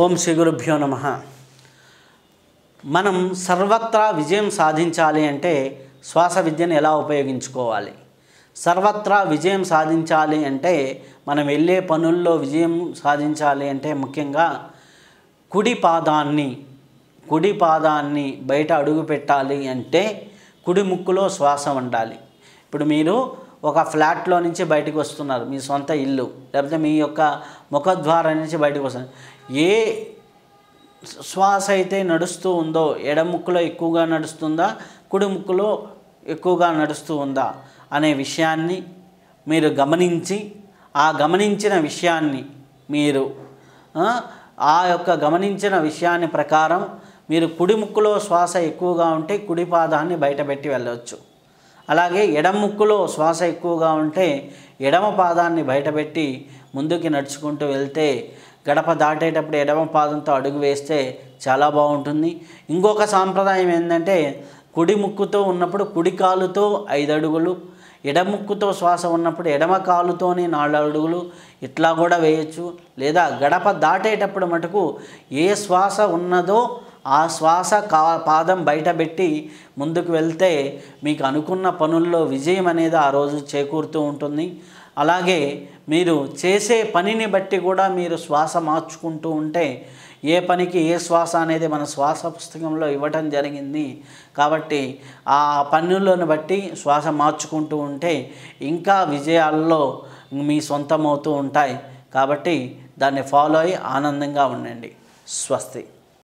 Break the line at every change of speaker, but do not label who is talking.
ఓం శ్రీ గురుభ్యో నమః. మనం సర్వత్రా విజయం సాధించాలి అంటే శ్వాస విద్యను ఎలా ఉపయోగించుకోవాలి? సర్వత్రా విజయం సాధించాలి అంటే మనం వెళ్ళే పనుల్లో విజయం సాధించాలి అంటే ముఖ్యంగా కుడి పాదాన్ని బయట అడుగు పెట్టాలి అంటే కుడి ముక్కులో శ్వాస ఉండాలి. ఇప్పుడు మీరు ఒక ఫ్లాట్లో నుంచి బయటకు వస్తున్నారు, మీ సొంత ఇల్లు లేకపోతే మీ యొక్క ముఖద్వారం నుంచి బయటకు వస్తున్నారు. ఏ శ్వాస అయితే నడుస్తూ ఉందో ఎడమ ముక్కులో ఎక్కువగా నడుస్తుందా, కుడి ముక్కులో ఎక్కువగా నడుస్తూ ఉందా అనే విషయాన్ని మీరు గమనించి ఆ గమనించిన విషయాన్ని మీరు గమనించిన విషయాన్ని ప్రకారం మీరు కుడి ముక్కులో శ్వాస ఎక్కువగా ఉంటే కుడి పాదాన్ని బయటపెట్టి వెళ్ళవచ్చు. అలాగే ఎడమ ముక్కులో శ్వాస ఎక్కువగా ఉంటే ఎడమ పాదాన్ని బయటపెట్టి ముందుకి నడుచుకుంటూ వెళ్తే గడప దాటేటప్పుడు ఎడమ పాదంతో అడుగు వేస్తే చాలా బాగుంటుంది. ఇంకొక సాంప్రదాయం ఏంటంటే కుడి ముక్కుతో ఉన్నప్పుడు కుడి కాలుతో 5 అడుగులు, ఎడమ ముక్కుతో శ్వాస ఉన్నప్పుడు ఎడమ కాలుతోనే 4 అడుగులు ఇట్లా కూడా వేయచ్చు. లేదా గడప దాటేటప్పుడు మటుకు ఏ శ్వాస ఉన్నదో ఆ శ్వాస పాదం బయటపెట్టి ముందుకు వెళ్తే మీకు అనుకున్న పనుల్లో విజయం అనేది ఆ రోజు చేకూరుతూ ఉంటుంది. అలాగే మీరు చేసే పనిని బట్టి కూడా మీరు శ్వాస మార్చుకుంటూ ఉంటే ఏ పనికి ఏ శ్వాస అనేది మన శ్వాస పుస్తకంలో ఇవ్వటం జరిగింది. కాబట్టి ఆ పనులను బట్టి శ్వాస మార్చుకుంటూ ఉంటే ఇంకా విజయాల్లో మీ సొంతమవుతూ ఉంటాయి. కాబట్టి దాన్ని ఫాలో అయ్యి ఆనందంగా ఉండండి. స్వస్తి.